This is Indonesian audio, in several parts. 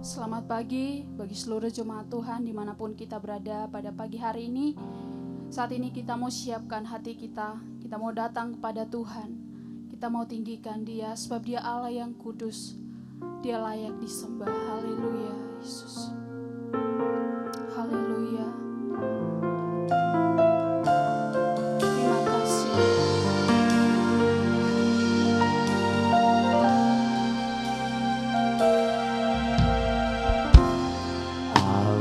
Selamat pagi bagi seluruh jemaat Tuhan dimanapun kita berada pada pagi hari ini. Saat ini kita mau siapkan hati kita mau datang kepada Tuhan. Kita mau tinggikan Dia sebab Dia Allah yang kudus. Dia layak disembah. Haleluya Yesus. Haleluya. Terima kasih.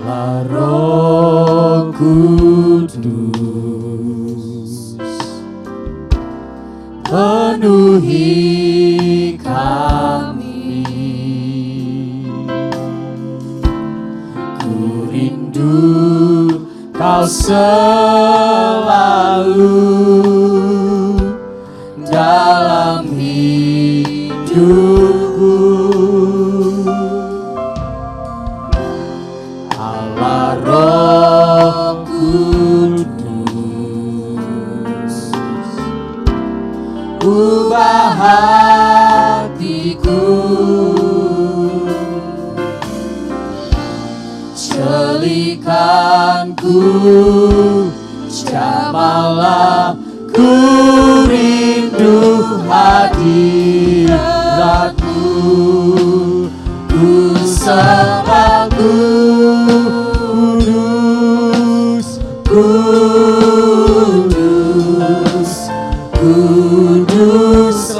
Allah Roh Kudus, penuhi kami. Ku rindu Kau selalu dalam hidupku. Allah Roh Kudus, ubah hatiku, celikanku, jamahlah, ku rindu hadiratmu, ku sembah kudus, kudus, kuduslah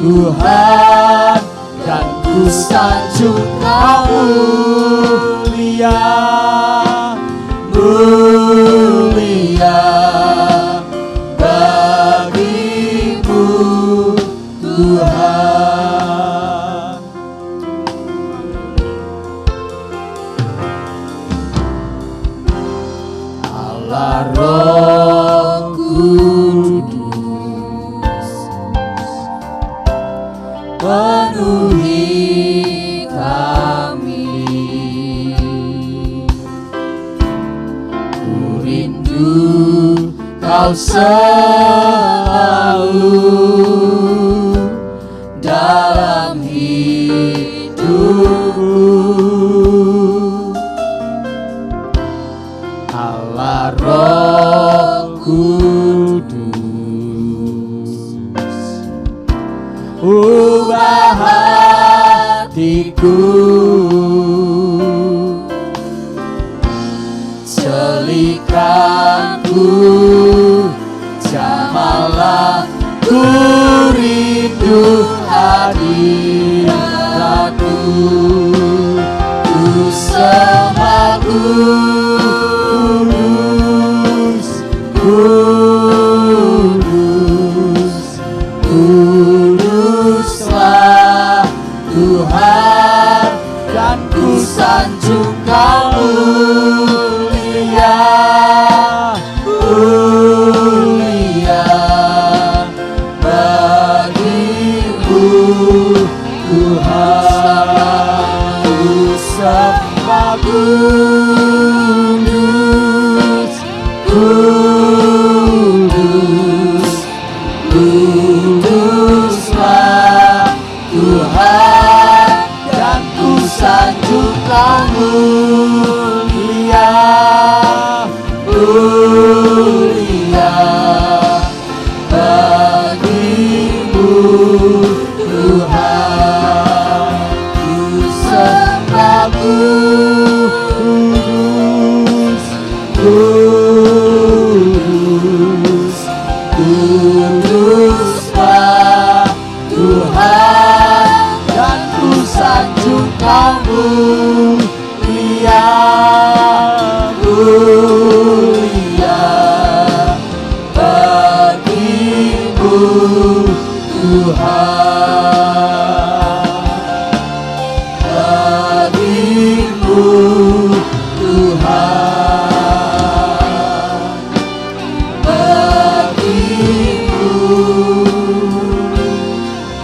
Tuhan, dan ku sanjung Kau mulia, mulia bagimu Tuhan. Allah Roh Kudus, penuhi kami. Ku rindu Kau selalu dalam hidupku. Allah Roh Kudus, ubah hatiku, celikanku, jamahlah, ku rindu hadiratmu, ku sembah kudus, kudus, kuduslah Tuhan, dan ku sanjung Kau mulia, mulia bagimu Tuhan, ku sembah kudus, kudus, kuduslah Tuhan, dan ku sanjung Kau mulia, mulia bagimu Tuhan, ku sembah kudus, kudus, kuduslah Tuhan, dan ku sanjung Kau mulia, mulia bagimu Tuhan, bagimu Tuhan, bagimu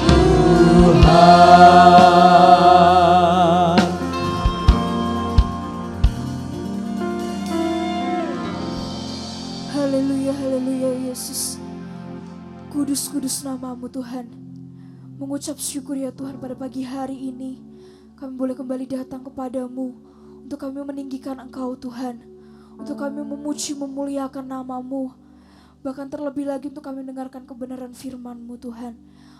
Tuhan. Haleluya, haleluya Yesus. Kudus-kudus nama-Mu Tuhan. Mengucap syukur ya Tuhan pada pagi hari ini. kami boleh kembali datang kepadamu untuk kami meninggikan Engkau Tuhan, untuk kami memuji memuliakan nama-Mu, bahkan terlebih lagi untuk kami mendengarkan kebenaran firman-Mu Tuhan.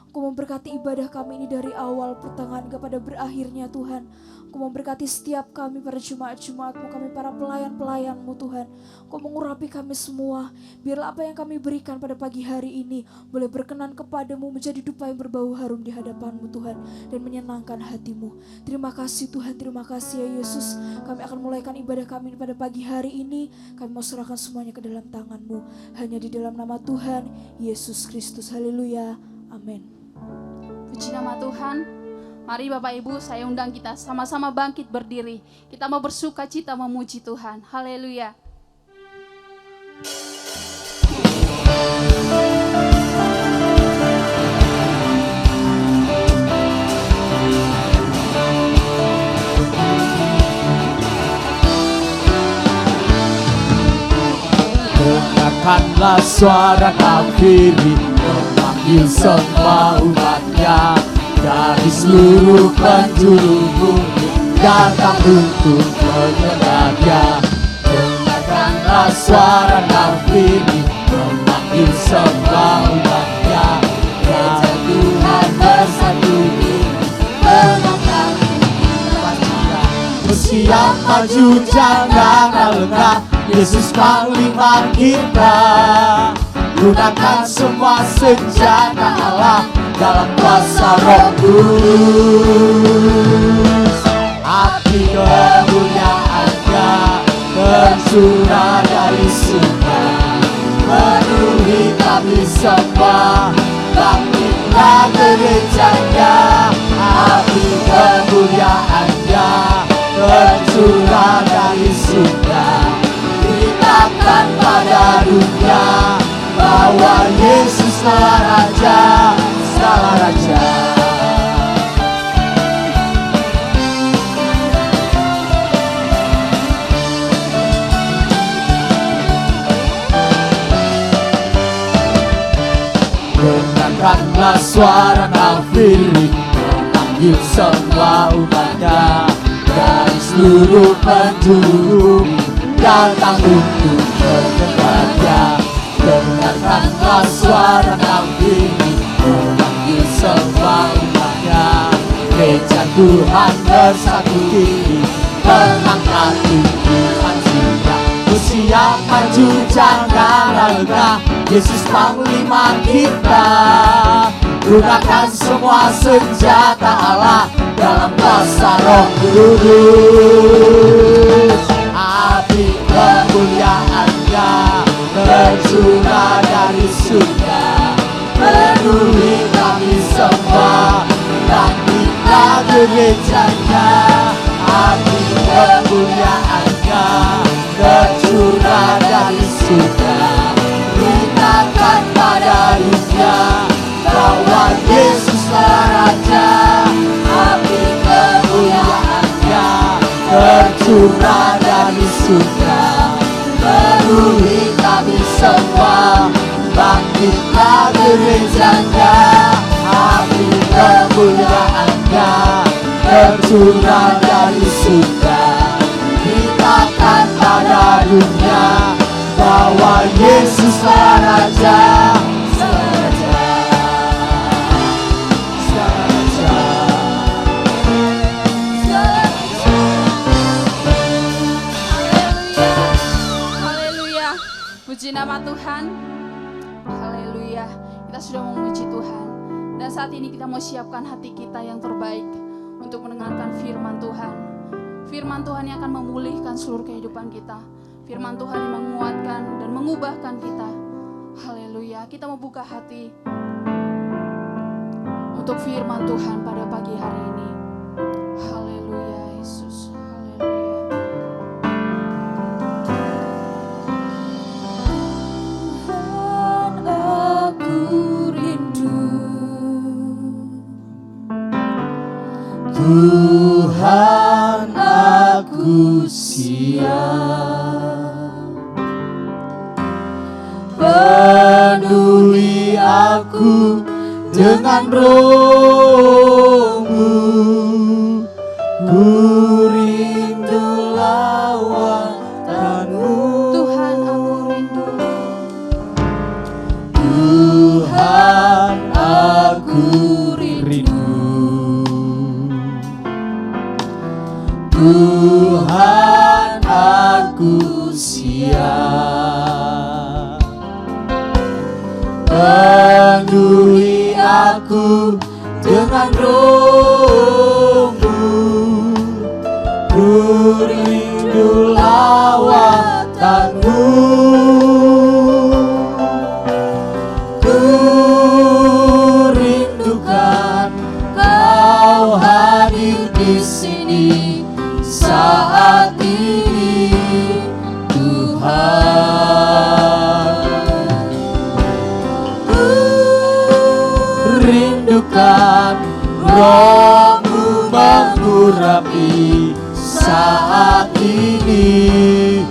Engkau memberkati ibadah kami ini dari awal pertengahan kepada berakhirnya Tuhan. Engkau memberkati setiap kami para jemaat-jemaat-Mu, kami para pelayan-pelayan-Mu Tuhan. Engkau mengurapi kami semua. Biarlah apa yang kami berikan pada pagi hari ini boleh berkenan kepadamu, menjadi dupa yang berbau harum di hadapan-Mu Tuhan, dan menyenangkan hati-Mu. Terima kasih Tuhan, terima kasih ya Yesus. Kami akan mulaikan ibadah kami pada pagi hari ini. Kami mau serahkan semuanya ke dalam tangan-Mu. Hanya di dalam nama Tuhan Yesus Kristus. Haleluya. Amin. Puji nama Tuhan. Mari Bapak Ibu, saya undang kita sama-sama bangkit berdiri. Kita mau bersuka cita memuji Tuhan. Haleluya. Dengarkanlah suara kafiri memanggil semua umatnya dari seluruh penjuru bumi datang untuk menyembahnya. Dengarkanlah suara kafiri memanggil semua umatnya dari Tuhan bersatu menangkan kepastian. Bersiap maju jangan lengah, Yesus panglima kita. Gunakan semua senjata Allah dalam kuasa Roh Kudus. Api kemuliaan-Nya tercurah dari surga, penuhi kami semua. Bangkitlah gereja-Nya. Api kemuliaan-Nya tercurah dari surga, beritakan pada dunia bahwa Yesuslah Raja, segala Raja. Dengarkanlah suara kafiri memanggil semua umatnya dari seluruh penjuru datang untuk menyembahnya. Dengarkanlah suara kafiri memanggil semua umatnya. Gereja Tuhan bersatu tinggi, mengangkat Tuhan siap. Bersiap maju jangan lengah, Yesus panglima kita. Gunakan semua senjata Allah dalam kuasa Roh Kudus. Api kemuliaan-Nya tercurah dari surga, penuhi kami semua. Bangkitlah gereja-Nya. Api kemuliaan-Nya tercurah dari surga, beritakan pada dunia bahwa Yesuslah Raja. Api kemuliaan-Nya tercurah dari surga, penuhi kami semua. Bangkitlah gereja-Nya. Api kemuliaan-Nya tercurah dari surga, beritakan pada dunia bahwa Yesuslah Raja, segala Raja, segala Raja, segala Raja. Haleluya. Puji nama Tuhan. Haleluya. Kita sudah memuji Tuhan. Dan saat ini kita mau siapkan hati kita yang terbaik untuk mendengarkan firman Tuhan. Firman Tuhan yang akan memulihkan seluruh kehidupan kita. Firman Tuhan yang menguatkan dan mengubahkan kita. Haleluya. Kita mau buka hati untuk firman Tuhan pada pagi hari ini. Haleluya Yesus. Haleluya. Tuhan, aku rindu. Tuhan, aku siap. Penuhi aku dengan Roh-Mu. Ku rindu lawatanmu. Tuhan aku rindu. Tuhan aku rindu. Tuhan aku siap. Penuhi aku dengan roh-Mu. Ku rindu lawatanmu. Ku rindukan Kau hadir di sini saat ini, Tuhan. Ku rindukan Roh-Mu mengurapi saat ini,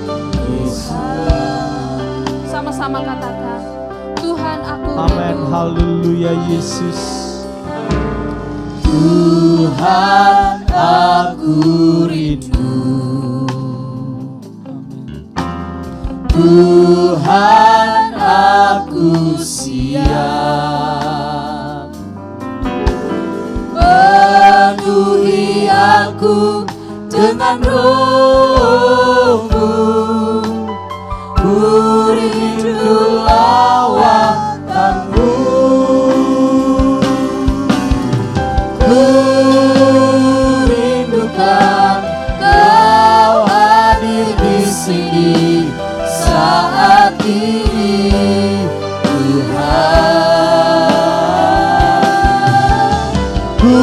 Tuhan. Sama-sama katakan, Tuhan aku Amin, rindu. haleluya Yesus. Tuhan aku rindu. Tuhan aku siap. Penuhi aku dengan roh-Mu. Ku rindu lawatanmu. Ku rindukan Kau hadir di sini saat ini, Tuhan. Ku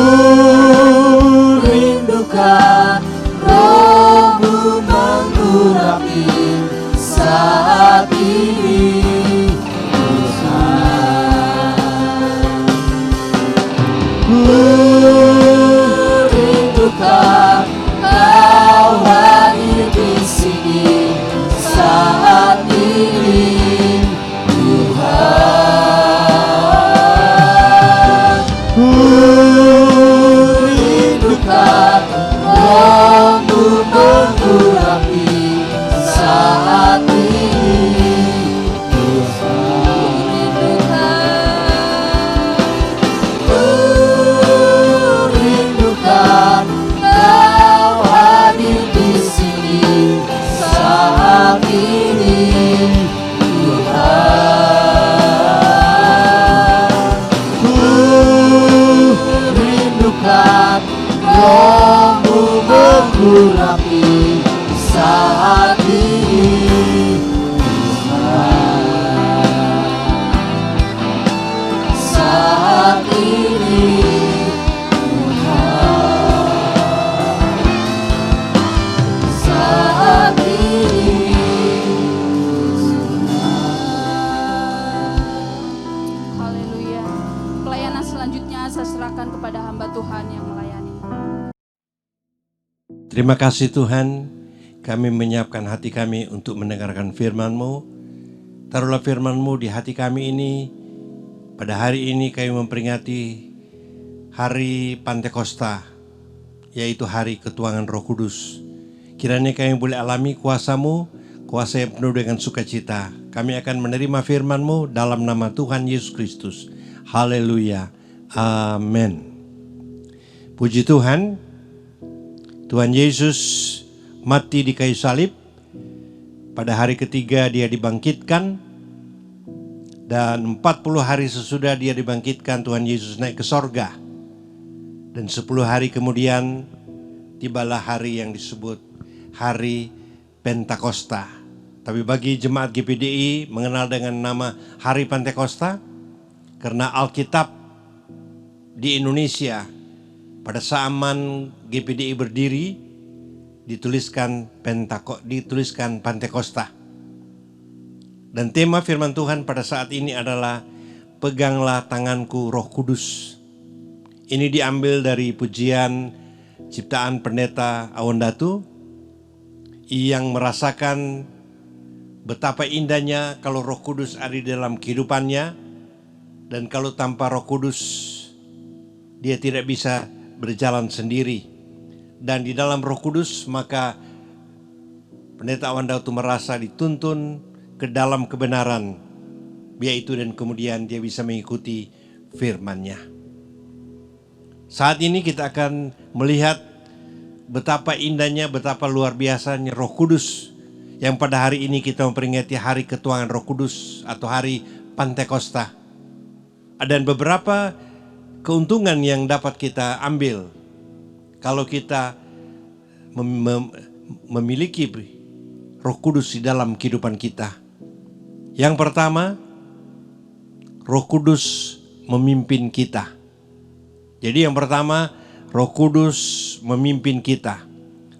rindukan Roh-Mu mengurapi saat ini, Tuhan. Ku rindukan Kau hadir di sini saat ini, Tuhan. Ku rindukan Roh-Mu mengurapi saat ini, Tuhan. Ku rindukan Kau hadir di sini saat ini, Tuhan. Ku rindukan Roh-Mu mengurapi saat ini, Tuhan. Saat ini, saat ini, Haleluya. Pelayanan selanjutnya saya serahkan kepada hamba Tuhan yang melayani. Terima kasih Tuhan, kami menyiapkan hati kami untuk mendengarkan firman-Mu. Taruhlah firman-Mu di hati kami ini. Pada hari ini kami memperingati hari Pantekosta, yaitu hari ketuangan Roh Kudus. Kiranya kami boleh alami kuasa-Mu, kuasa yang penuh dengan sukacita. Kami akan menerima firman-Mu dalam nama Tuhan Yesus Kristus. Haleluya. Amin. Puji Tuhan. Tuhan Yesus mati di kayu salib. Pada hari ketiga dia dibangkitkan. Dan 40 hari sesudah dia dibangkitkan, Tuhan Yesus naik ke sorga. Dan 10 hari kemudian tibalah hari yang disebut hari Pentakosta. Tapi bagi jemaat GPDI mengenal dengan nama hari Pentakosta karena Alkitab di Indonesia pada zaman GPDI berdiri dituliskan Pantekosta. Dan tema firman Tuhan pada saat ini adalah peganglah tanganku Roh Kudus. Ini diambil dari pujian ciptaan Pendeta Awondatu yang merasakan betapa indahnya kalau Roh Kudus ada di dalam kehidupannya, dan kalau tanpa Roh Kudus dia tidak bisa berjalan sendiri. dan di dalam Roh Kudus, maka Pendeta Awan Daud merasa dituntun ke dalam kebenaran, yaitu dan kemudian dia bisa mengikuti firman-Nya. Saat ini kita akan melihat betapa indahnya, betapa luar biasanya Roh Kudus yang pada hari ini kita memperingati hari ketuanan Roh Kudus atau hari Pantekosta. Ada beberapa keuntungan yang dapat kita ambil kalau kita memiliki Roh Kudus di dalam kehidupan kita. Yang pertama, Roh Kudus memimpin kita. Jadi yang pertama, Roh Kudus memimpin kita.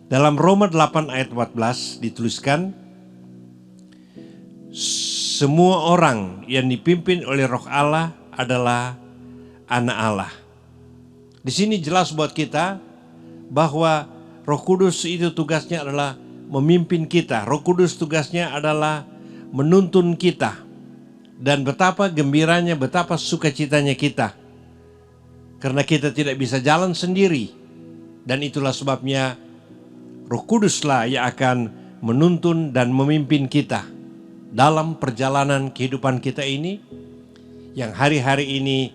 Dalam Roma 8 ayat 14 dituliskan, semua orang yang dipimpin oleh Roh Allah adalah anak Allah. Di sini jelas buat kita bahwa Roh Kudus itu tugasnya adalah memimpin kita. Roh Kudus tugasnya adalah menuntun kita. Dan betapa gembiranya, betapa sukacitanya kita. Karena kita tidak bisa jalan sendiri. Dan itulah sebabnya Roh Kuduslah yang akan menuntun dan memimpin kita dalam perjalanan kehidupan kita ini. Yang hari-hari ini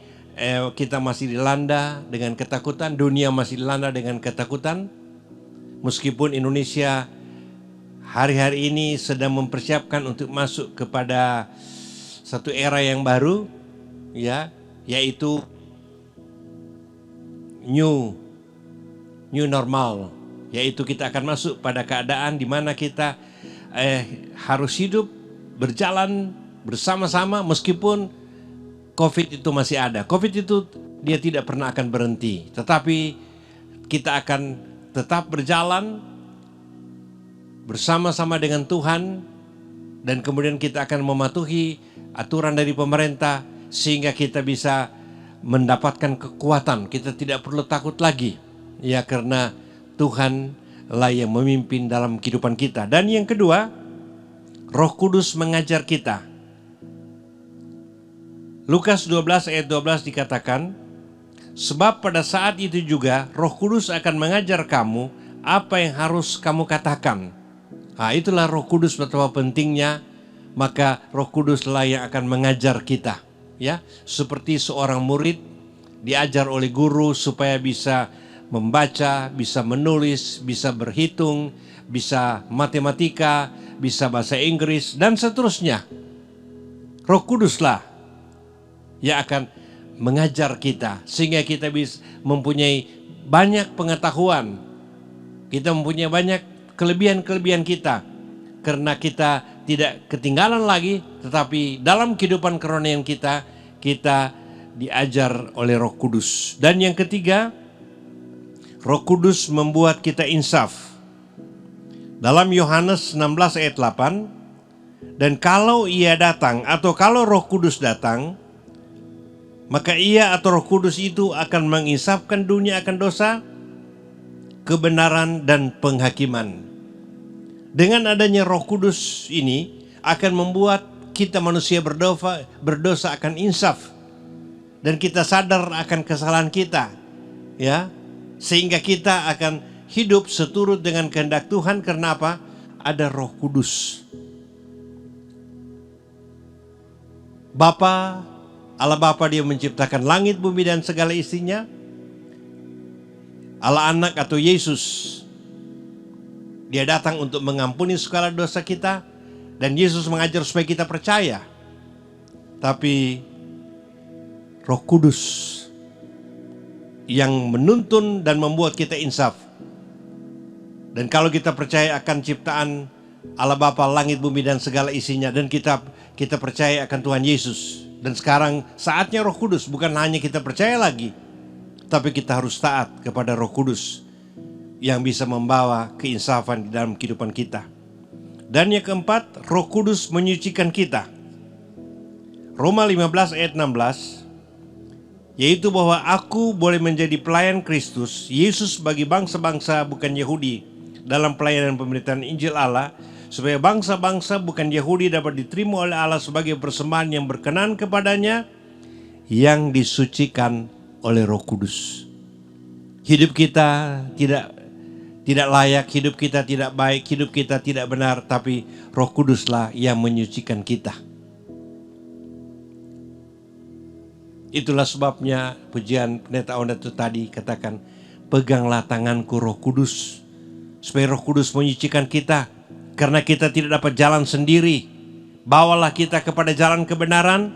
kita masih dilanda dengan ketakutan, dunia masih dilanda dengan ketakutan. Meskipun Indonesia hari-hari ini sedang mempersiapkan untuk masuk kepada satu era yang baru, ya, yaitu new normal, yaitu kita akan masuk pada keadaan di mana kita harus hidup berjalan bersama-sama meskipun COVID itu masih ada. COVID itu dia tidak pernah akan berhenti, tetapi kita akan tetap berjalan bersama-sama dengan Tuhan dan kemudian kita akan mematuhi aturan dari pemerintah sehingga kita bisa mendapatkan kekuatan. Kita tidak perlu takut lagi, ya, karena Tuhan lah yang memimpin dalam kehidupan kita. Dan yang kedua, Roh Kudus mengajar kita. Lukas 12 ayat 12 dikatakan, sebab pada saat itu juga Roh Kudus akan mengajar kamu apa yang harus kamu katakan. Nah, itulah Roh Kudus, betapa pentingnya. Maka Roh Kuduslah yang akan mengajar kita, ya, seperti seorang murid diajar oleh guru supaya bisa membaca, bisa menulis, bisa berhitung, bisa matematika, bisa bahasa Inggris dan seterusnya. Roh Kuduslah yang akan mengajar kita sehingga kita bisa mempunyai banyak pengetahuan. Kita mempunyai banyak kelebihan-kelebihan kita karena kita tidak ketinggalan lagi, tetapi dalam kehidupan kerohanian kita diajar oleh Roh Kudus. Dan yang ketiga, Roh Kudus membuat kita insaf. Dalam Yohanes 16 ayat 8, dan kalau ia datang atau kalau Roh Kudus datang, maka ia atau Roh Kudus itu akan menginsafkan dunia akan dosa, kebenaran dan penghakiman. Dengan adanya Roh Kudus ini akan membuat kita manusia berdosa akan insaf. Dan kita sadar akan kesalahan kita, ya, sehingga kita akan hidup seturut dengan kehendak Tuhan. Karena apa? Ada Roh Kudus. Allah Bapa, dia menciptakan langit, bumi dan segala isinya. Allah Anak atau Yesus, dia datang untuk mengampuni segala dosa kita. Dan Yesus mengajar supaya kita percaya. Tapi Roh Kudus yang menuntun dan membuat kita insaf. Dan kalau kita percaya akan ciptaan Allah Bapa, langit, bumi dan segala isinya, dan kita percaya akan Tuhan Yesus. Dan sekarang saatnya Roh Kudus, bukan hanya kita percaya lagi, tapi kita harus taat kepada Roh Kudus yang bisa membawa keinsafan di dalam kehidupan kita. Dan yang keempat, Roh Kudus menyucikan kita. Roma 15 ayat 16, yaitu bahwa aku boleh menjadi pelayan Kristus Yesus bagi bangsa-bangsa bukan Yahudi dalam pelayanan pemberitaan Injil Allah, supaya bangsa-bangsa bukan Yahudi dapat diterima oleh Allah sebagai persembahan yang berkenan kepadanya, yang disucikan oleh Roh Kudus. Hidup kita tidak tidak layak, hidup kita tidak baik, hidup kita tidak benar, tapi Roh Kuduslah yang menyucikan kita. Itulah sebabnya pujian Pendeta Onda itu tadi katakan, peganglah tanganku Roh Kudus, supaya Roh Kudus menyucikan kita, karena kita tidak dapat jalan sendiri. Bawalah kita kepada jalan kebenaran,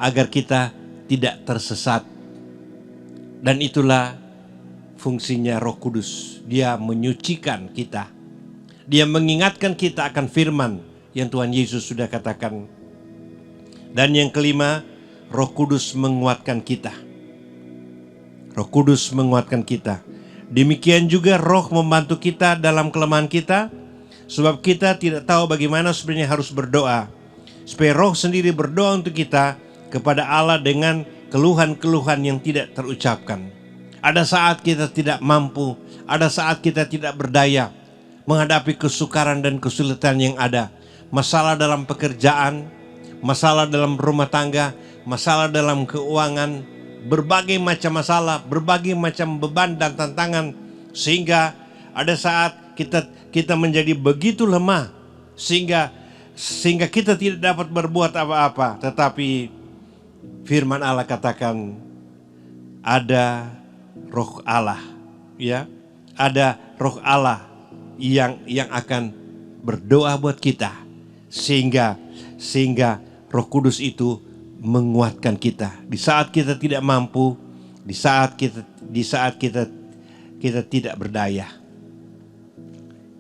agar kita tidak tersesat. Dan itulah fungsinya Roh Kudus. Dia menyucikan kita. Dia mengingatkan kita akan firman yang Tuhan Yesus sudah katakan. Dan yang kelima, Roh Kudus menguatkan kita. Roh Kudus menguatkan kita. Demikian juga Roh membantu kita dalam kelemahan kita, sebab kita tidak tahu bagaimana sebenarnya harus berdoa. Supaya Roh sendiri berdoa untuk kita kepada Allah dengan keluhan-keluhan yang tidak terucapkan. Ada saat kita tidak mampu, ada saat kita tidak berdaya menghadapi kesukaran dan kesulitan yang ada. Masalah dalam pekerjaan, masalah dalam rumah tangga, masalah dalam keuangan, berbagai macam masalah, berbagai macam beban dan tantangan. Sehingga ada saat kita menjadi begitu lemah, sehingga kita tidak dapat berbuat apa-apa. Tetapi firman Allah katakan, ada Roh Allah, ya, ada Roh Allah yang akan berdoa buat kita, sehingga Roh Kudus itu menguatkan kita di saat kita tidak mampu, di saat kita tidak berdaya.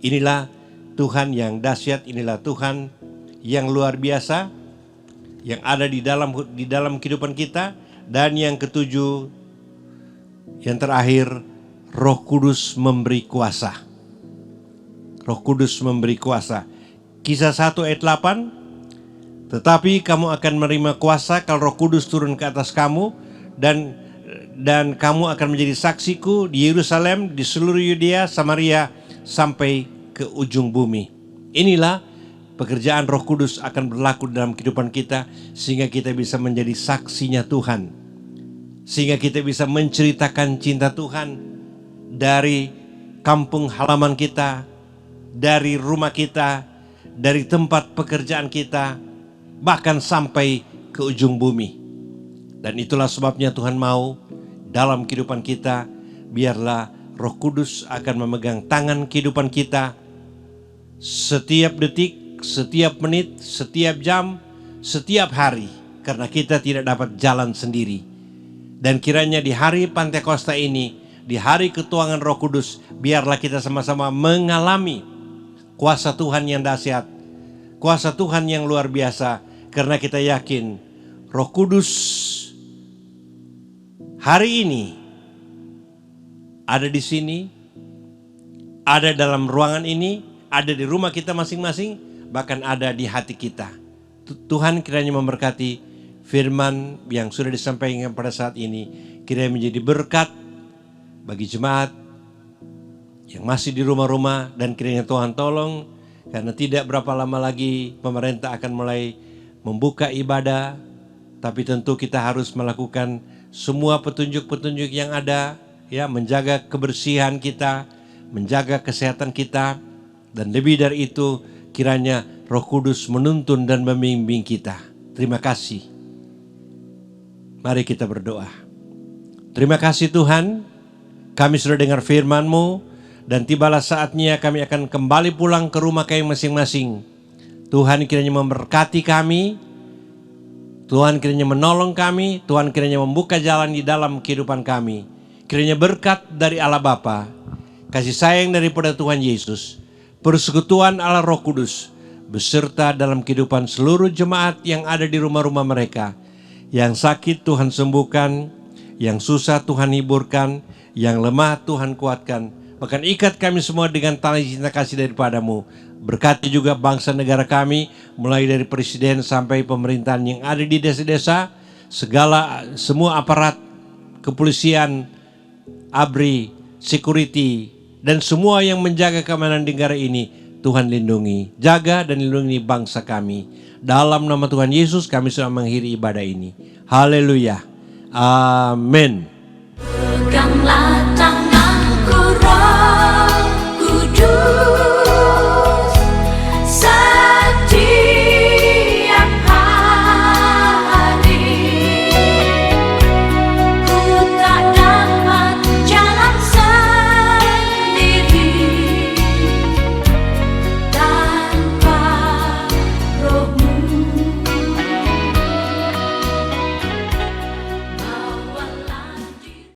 Inilah Tuhan yang dahsyat, inilah Tuhan yang luar biasa yang ada di dalam kehidupan kita. Dan yang ketujuh, yang terakhir, Roh Kudus memberi kuasa. Roh Kudus memberi kuasa. Kisah 1 ayat 8, tetapi kamu akan menerima kuasa kalau Roh Kudus turun ke atas kamu, dan kamu akan menjadi saksiku di Yerusalem, di seluruh Yudea, Samaria, sampai ke ujung bumi. Inilah pekerjaan Roh Kudus akan berlaku dalam kehidupan kita, sehingga kita bisa menjadi saksinya Tuhan. Sehingga kita bisa menceritakan cinta Tuhan dari kampung halaman kita, dari rumah kita, dari tempat pekerjaan kita, bahkan sampai ke ujung bumi. Dan itulah sebabnya Tuhan mau dalam kehidupan kita, biarlah Roh Kudus akan memegang tangan kehidupan kita setiap detik, setiap menit, setiap jam, setiap hari, karena kita tidak dapat jalan sendiri. Dan kiranya di hari Pantekosta ini, di hari ketuangan Roh Kudus, biarlah kita sama-sama mengalami kuasa Tuhan yang dahsyat, kuasa Tuhan yang luar biasa, karena kita yakin Roh Kudus hari ini ada di sini, ada dalam ruangan ini, ada di rumah kita masing-masing, bahkan ada di hati kita. Tuhan kiranya memberkati firman yang sudah disampaikan pada saat ini, kiranya menjadi berkat bagi jemaat yang masih di rumah-rumah, dan kiranya Tuhan tolong, karena tidak berapa lama lagi pemerintah akan mulai membuka ibadah, tapi tentu kita harus melakukan semua petunjuk-petunjuk yang ada, ya, menjaga kebersihan kita, menjaga kesehatan kita, dan lebih dari itu kiranya Roh Kudus menuntun dan membimbing kita. Terima kasih. Mari kita berdoa. Terima kasih Tuhan, kami sudah dengar firman-Mu, dan tibalah saatnya kami akan kembali pulang ke rumah kami masing-masing. Tuhan kiranya memberkati kami, Tuhan kiranya menolong kami, Tuhan kiranya membuka jalan di dalam kehidupan kami. Kiranya berkat dari Allah Bapa, kasih sayang daripada Tuhan Yesus, persekutuan Allah Roh Kudus, beserta dalam kehidupan seluruh jemaat yang ada di rumah-rumah mereka. Yang sakit Tuhan sembuhkan, yang susah Tuhan hiburkan, yang lemah Tuhan kuatkan. Bahkan ikat kami semua dengan tali cinta kasih daripada-Mu. Berkati juga bangsa negara kami, mulai dari presiden sampai pemerintahan yang ada di desa-desa, semua aparat kepolisian, ABRI, security, dan semua yang menjaga keamanan negara ini, Tuhan lindungi, jaga dan lindungi bangsa kami. Dalam nama Tuhan Yesus kami sudah mengakhiri ibadah ini. Haleluya. Amin.